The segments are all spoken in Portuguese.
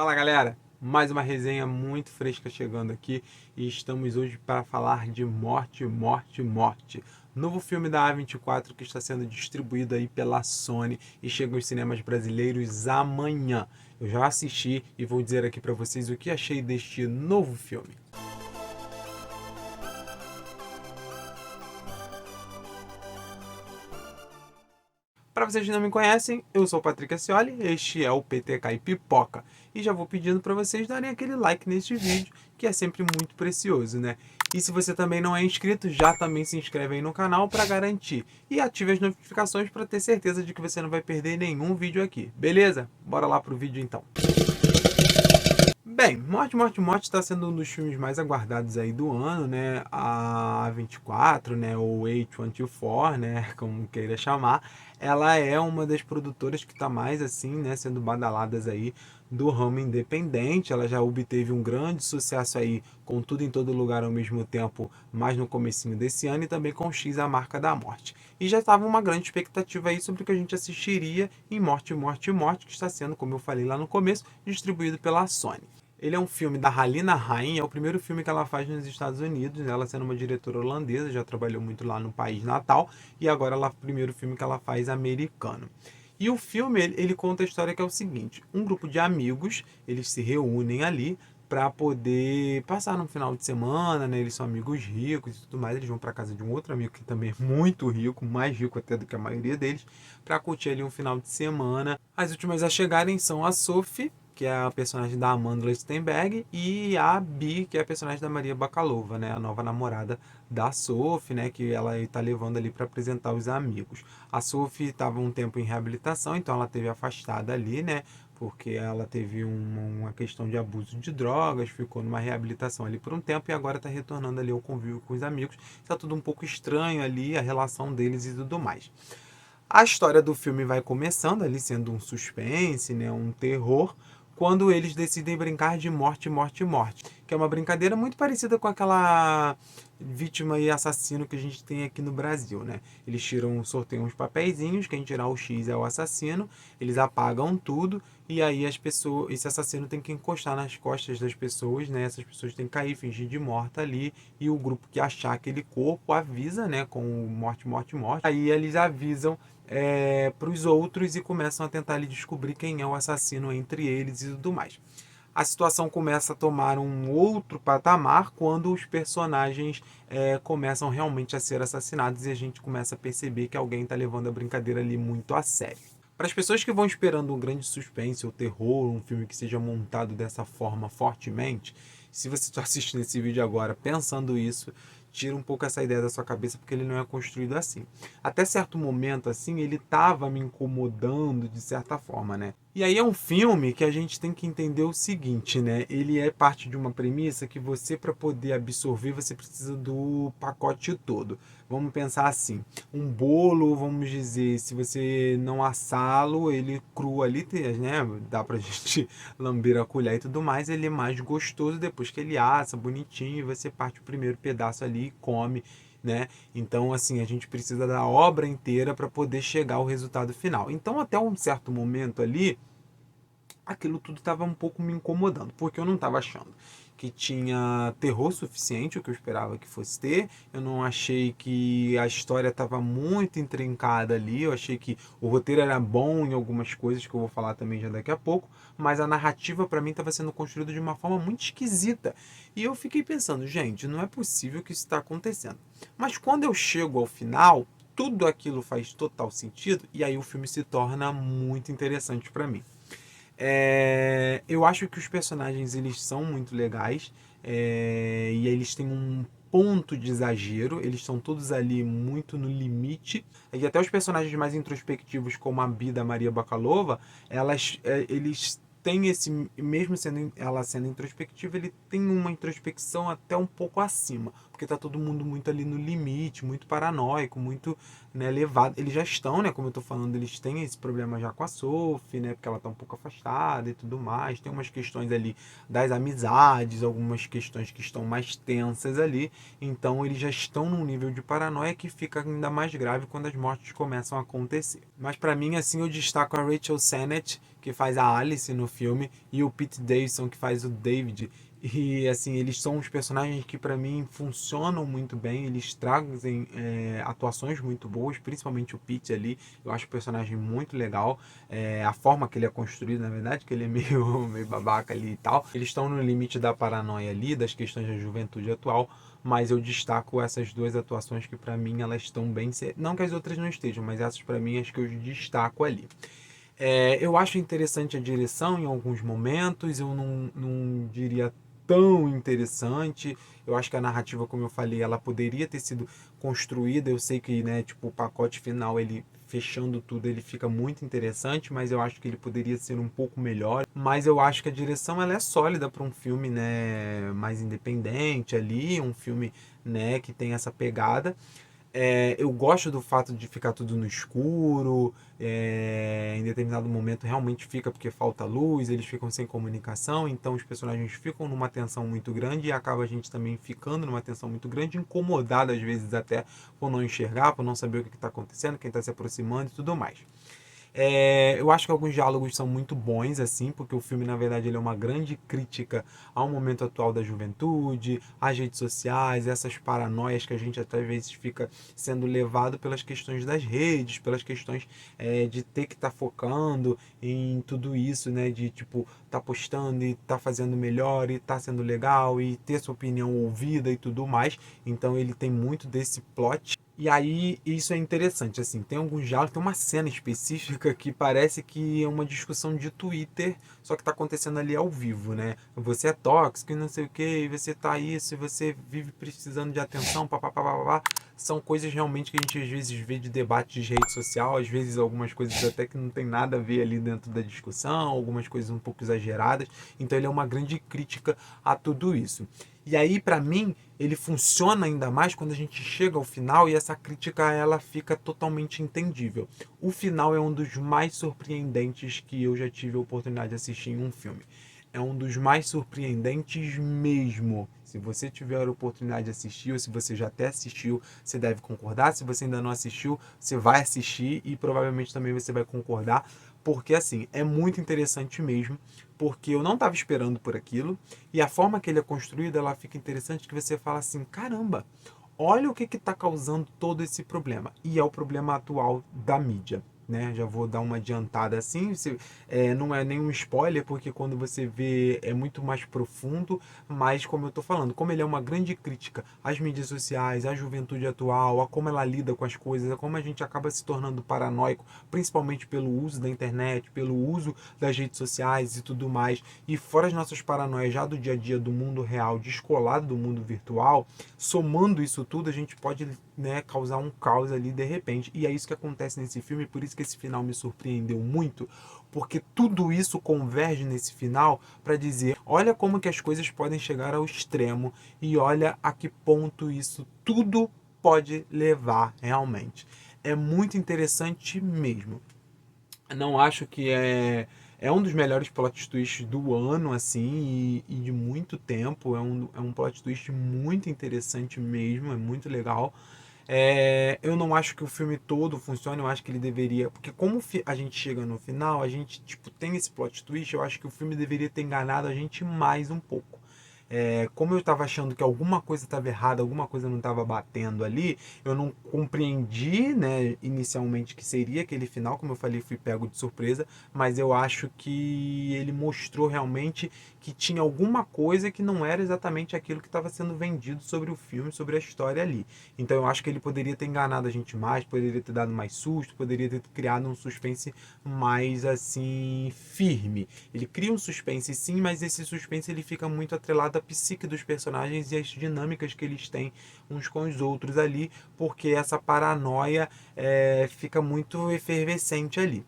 Fala galera, mais uma resenha muito fresca chegando aqui e estamos hoje para falar de Morte, Morte, Morte. Novo filme da A24 que está sendo distribuído aí pela Sony e chega aos cinemas brasileiros amanhã. Eu já assisti e vou dizer aqui para vocês o que achei deste novo filme. Para vocês que não me conhecem, eu sou o Patrick Ascioli, este é o PTK e Pipoca. E já vou pedindo para vocês darem aquele like neste vídeo, que é sempre muito precioso, né? E se você também não é inscrito, já também se inscreve aí no canal para garantir. E ative as notificações para ter certeza de que você não vai perder nenhum vídeo aqui, beleza? Bora lá pro vídeo então. Bem, Morte, Morte, Morte está sendo um dos filmes mais aguardados aí do ano, né? A 24, né? Ou A24, né? Como queira chamar. Ela é uma das produtoras que está mais assim, né? Sendo badaladas aí do ramo independente. Ela já obteve um grande sucesso aí com Tudo em Todo Lugar ao mesmo tempo, mais no comecinho desse ano, e também com X, A Marca da Morte. E já estava uma grande expectativa aí sobre o que a gente assistiria em Morte, Morte, Morte, que está sendo, como eu falei lá no começo, distribuído pela Sony. Ele é um filme da Halina Reijn, é o primeiro filme que ela faz nos Estados Unidos, ela sendo uma diretora holandesa, já trabalhou muito lá no país natal, e agora ela é o primeiro filme que ela faz americano. E o filme, ele conta a história que é o seguinte, um grupo de amigos, eles se reúnem ali para poder passar um final de semana, né? Eles são amigos ricos e tudo mais, eles vão para casa de um outro amigo que também é muito rico, mais rico até do que a maioria deles, para curtir ali um final de semana. As últimas a chegarem são a Sophie, que é a personagem da Amanda Stenberg, e a Bi, que é a personagem da Maria Bakalova, né, a nova namorada da Sophie, né, que ela está levando ali para apresentar os amigos. A Sophie estava um tempo em reabilitação, então ela teve afastada ali, né, porque ela teve uma questão de abuso de drogas, ficou numa reabilitação ali por um tempo e agora está retornando ali ao convívio com os amigos. Está tudo um pouco estranho ali, a relação deles e tudo mais. A história do filme vai começando ali sendo um suspense, né, um terror, quando eles decidem brincar de morte, morte, morte, que é uma brincadeira muito parecida com aquela vítima e assassino que a gente tem aqui no Brasil, né? Eles sorteiam uns papeizinhos, quem tirar o X é o assassino, eles apagam tudo e aí as pessoas, esse assassino tem que encostar nas costas das pessoas, né? Essas pessoas têm que cair, fingir de morta ali e o grupo que achar aquele corpo avisa, né? Com o morte, morte, morte. Aí eles avisam para os outros e começam a tentar ali, descobrir quem é o assassino entre eles e tudo mais. A situação começa a tomar um outro patamar quando os personagens começam realmente a ser assassinados e a gente começa a perceber que alguém está levando a brincadeira ali muito a sério. Para as pessoas que vão esperando um grande suspense ou terror, um filme que seja montado dessa forma fortemente, se você está assistindo esse vídeo agora pensando isso, tira um pouco essa ideia da sua cabeça, porque ele não é construído assim. Até certo momento, assim, ele estava me incomodando de certa forma, né? E aí é um filme que a gente tem que entender o seguinte, né? Ele é parte de uma premissa que você, para poder absorver, você precisa do pacote todo. Vamos pensar assim, um bolo, vamos dizer, se você não assá-lo, ele cru ali, né? Dá pra gente lamber a colher e tudo mais, ele é mais gostoso depois que ele assa, bonitinho, e você parte o primeiro pedaço ali e come, né? Então, assim, a gente precisa da obra inteira para poder chegar ao resultado final. Então, até um certo momento ali, aquilo tudo estava um pouco me incomodando, porque eu não estava achando que tinha terror suficiente, o que eu esperava que fosse ter. Eu não achei que a história estava muito intrincada ali. Eu achei que o roteiro era bom em algumas coisas que eu vou falar também já daqui a pouco, mas a narrativa para mim estava sendo construída de uma forma muito esquisita. E eu fiquei pensando, gente, não é possível que isso está acontecendo. Mas quando eu chego ao final, tudo aquilo faz total sentido e aí o filme se torna muito interessante para mim. Eu acho que os personagens eles são muito legais e eles têm um ponto de exagero, eles estão todos ali muito no limite. E até os personagens mais introspectivos, como a Bi da Maria Bakalova, eles têm esse, mesmo sendo ela sendo introspectiva, ele tem uma introspecção até um pouco acima. porque tá todo mundo muito ali no limite, muito paranoico, muito, né, levado. Eles já estão, né, como eu tô falando, eles têm esse problema já com a Sophie, né, porque ela tá um pouco afastada e tudo mais. Tem umas questões ali das amizades, algumas questões que estão mais tensas ali. Então eles já estão num nível de paranoia que fica ainda mais grave quando as mortes começam a acontecer. Mas para mim, assim, eu destaco a Rachel Sennett, que faz a Alice no filme, e o Pete Davidson, que faz o David. E assim, eles são os personagens que para mim funcionam muito bem, eles trazem atuações muito boas, principalmente o Pete ali, eu acho o personagem muito legal, a forma que ele é construído, na verdade, que ele é meio babaca ali e tal. Eles estão no limite da paranoia ali, das questões da juventude atual, mas eu destaco essas duas atuações que para mim elas estão bem, não que as outras não estejam, mas essas para mim as que eu destaco ali. Eu acho interessante a direção em alguns momentos, eu não diria tão interessante. Eu acho que a narrativa, como eu falei, ela poderia ter sido construída. Eu sei que, né, tipo, o pacote final, ele fechando tudo, ele fica muito interessante, mas eu acho que ele poderia ser um pouco melhor. Mas eu acho que a direção ela é sólida para um filme, né, mais independente ali, um filme, né, que tem essa pegada. Eu gosto do fato de ficar tudo no escuro, em determinado momento realmente fica porque falta luz, eles ficam sem comunicação, então os personagens ficam numa tensão muito grande e acaba a gente também ficando numa tensão muito grande, incomodado às vezes até por não enxergar, por não saber o que está acontecendo, quem está se aproximando e tudo mais. Eu acho que alguns diálogos são muito bons, assim, porque o filme, na verdade, ele é uma grande crítica ao momento atual da juventude, às redes sociais, essas paranoias que a gente até às vezes fica sendo levado pelas questões das redes, pelas questões de ter que estar focando em tudo isso, né? De, tipo, tá postando e tá fazendo melhor e tá sendo legal e ter sua opinião ouvida e tudo mais. Então ele tem muito desse plot. E aí, isso é interessante, assim, tem alguns diálogos, tem uma cena específica que parece que é uma discussão de Twitter, só que tá acontecendo ali ao vivo, né? Você é tóxico e não sei o que, você tá isso, e você vive precisando de atenção, papapá. São coisas realmente que a gente às vezes vê de debate de rede social, às vezes algumas coisas até que não tem nada a ver ali dentro da discussão, algumas coisas um pouco exageradas, então ele é uma grande crítica a tudo isso. E aí, para mim, ele funciona ainda mais quando a gente chega ao final e essa crítica ela fica totalmente entendível. O final é um dos mais surpreendentes que eu já tive a oportunidade de assistir em um filme. É um dos mais surpreendentes mesmo. Se você tiver a oportunidade de assistir, ou se você já até assistiu, você deve concordar. Se você ainda não assistiu, você vai assistir e provavelmente também você vai concordar, porque assim, é muito interessante mesmo, porque eu não estava esperando por aquilo, e a forma que ele é construído, ela fica interessante que você fala assim, caramba, olha o que está causando todo esse problema. E é o problema atual da mídia. Né? Já vou dar uma adiantada assim, não é nenhum spoiler, porque quando você vê é muito mais profundo, mas como eu estou falando, como ele é uma grande crítica às mídias sociais, à juventude atual, a como ela lida com as coisas, a como a gente acaba se tornando paranoico, principalmente pelo uso da internet, pelo uso das redes sociais e tudo mais, e fora as nossas paranoias já do dia a dia do mundo real, descolado do mundo virtual, somando isso tudo, a gente pode, né, causar um caos ali de repente. E é isso que acontece nesse filme, por isso que esse final me surpreendeu muito, porque tudo isso converge nesse final para dizer, olha como que as coisas podem chegar ao extremo e olha a que ponto isso tudo pode levar realmente. É muito interessante mesmo. Não acho que é um dos melhores plot twists do ano, assim, e de muito tempo. É um plot twist muito interessante mesmo, é muito legal. Eu não acho que o filme todo funcione, eu acho que ele deveria. Porque como a gente chega no final, a gente tipo, tem esse plot twist, eu acho que o filme deveria ter enganado a gente mais um pouco. Como eu estava achando que alguma coisa estava errada, alguma coisa não estava batendo ali, eu não compreendi, né, inicialmente que seria aquele final, como eu falei, fui pego de surpresa, mas eu acho que ele mostrou realmente que tinha alguma coisa que não era exatamente aquilo que estava sendo vendido sobre o filme, sobre a história ali. Então eu acho que ele poderia ter enganado a gente mais, poderia ter dado mais susto, poderia ter criado um suspense mais assim firme. Ele cria um suspense sim, mas esse suspense ele fica muito atrelado à psique dos personagens e às dinâmicas que eles têm uns com os outros ali, porque essa paranoia fica muito efervescente ali.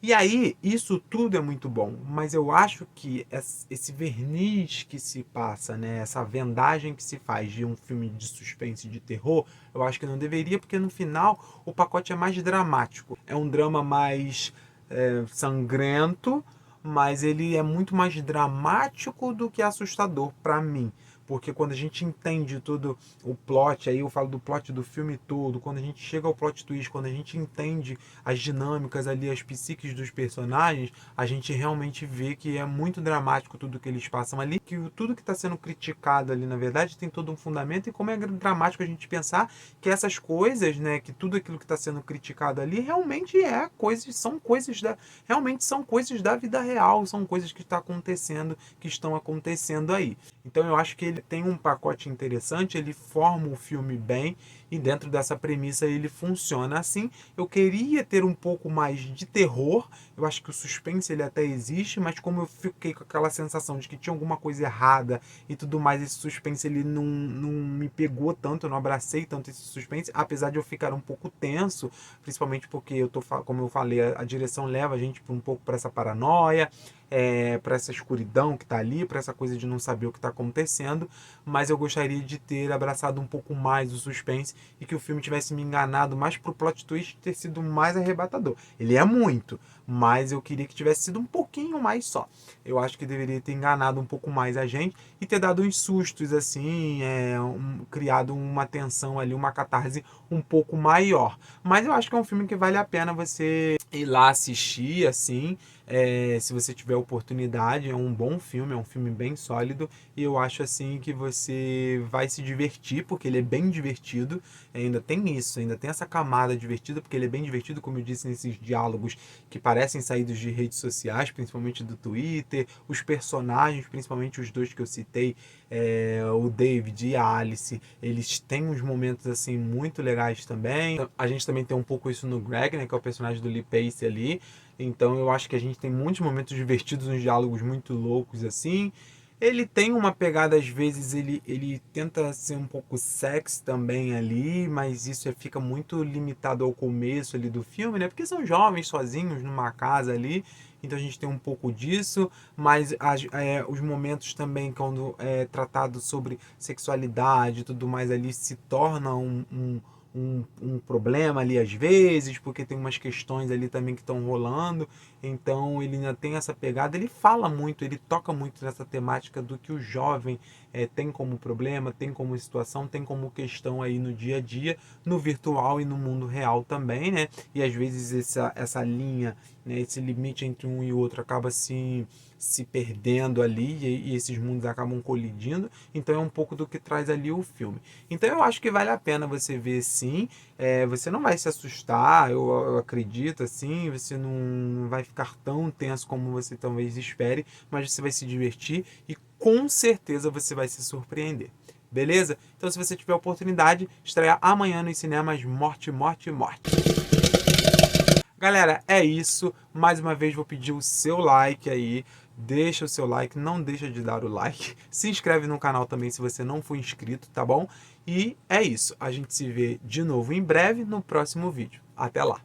E aí, isso tudo é muito bom, mas eu acho que esse verniz que se passa, né, essa vendagem que se faz de um filme de suspense, de terror, eu acho que não deveria, porque no final o pacote é mais dramático. É um drama mais sangrento, mas ele é muito mais dramático do que assustador para mim. Porque quando a gente entende todo o plot, aí eu falo do plot do filme todo, quando a gente chega ao plot twist, quando a gente entende as dinâmicas ali, as psiques dos personagens, a gente realmente vê que é muito dramático tudo que eles passam ali, que tudo que está sendo criticado ali, na verdade, tem todo um fundamento, e como é dramático a gente pensar que essas coisas, né, que tudo aquilo que está sendo criticado ali realmente realmente são coisas da vida real, são coisas que que estão acontecendo aí. Então eu acho que ele tem um pacote interessante, ele forma o filme bem e dentro dessa premissa ele funciona assim. Eu queria ter um pouco mais de terror, eu acho que o suspense ele até existe, mas como eu fiquei com aquela sensação de que tinha alguma coisa errada e tudo mais, esse suspense ele não me pegou tanto, eu não abracei tanto esse suspense, apesar de eu ficar um pouco tenso, principalmente porque como eu falei, a direção leva a gente um pouco para essa paranoia, para essa escuridão que está ali, para essa coisa de não saber o que está acontecendo, mas eu gostaria de ter abraçado um pouco mais o suspense e que o filme tivesse me enganado mais pro plot twist ter sido mais arrebatador. Ele é muito, mas eu queria que tivesse sido um pouquinho mais só. Eu acho que deveria ter enganado um pouco mais a gente e ter dado uns sustos assim, criado uma tensão ali, uma catarse um pouco maior. Mas eu acho que é um filme que vale a pena você ir lá assistir, assim, se você tiver oportunidade. É um bom filme, é um filme bem sólido e eu acho assim que você vai se divertir, porque ele é bem divertido. Ainda tem isso, ainda tem essa camada divertida, porque ele é bem divertido, como eu disse, nesses diálogos que parecem saídos de redes sociais, principalmente do Twitter. Os personagens, principalmente os dois que eu citei, o David e a Alice, eles têm uns momentos assim muito legais também. A gente também tem um pouco isso no Greg, né, que é o personagem do Lee Pace ali. Então eu acho que a gente tem muitos momentos divertidos, uns diálogos muito loucos assim. Ele tem uma pegada, às vezes, ele tenta ser um pouco sexy também ali, mas isso fica muito limitado ao começo ali do filme, né? Porque são jovens sozinhos numa casa ali, então a gente tem um pouco disso, mas os momentos também, quando é tratado sobre sexualidade e tudo mais ali, se torna um problema ali às vezes, porque tem umas questões ali também que estão rolando. Então ele ainda tem essa pegada, ele fala muito, ele toca muito nessa temática do que o jovem tem como problema, tem como situação, tem como questão aí no dia a dia, no virtual e no mundo real também, né? E às vezes essa linha, né, esse limite entre um e o outro acaba se perdendo ali e esses mundos acabam colidindo. Então é um pouco do que traz ali o filme. Então eu acho que vale a pena você ver, sim. Você não vai se assustar, eu acredito, assim, você não vai ficar tão tenso como você talvez espere, mas você vai se divertir e com certeza você vai se surpreender. Beleza? Então, se você tiver a oportunidade, estreia amanhã nos cinemas Morte, Morte, Morte. Galera, é isso. Mais uma vez vou pedir o seu like aí. Deixa o seu like, não deixa de dar o like. Se inscreve no canal também se você não for inscrito, tá bom? E é isso. A gente se vê de novo em breve no próximo vídeo. Até lá!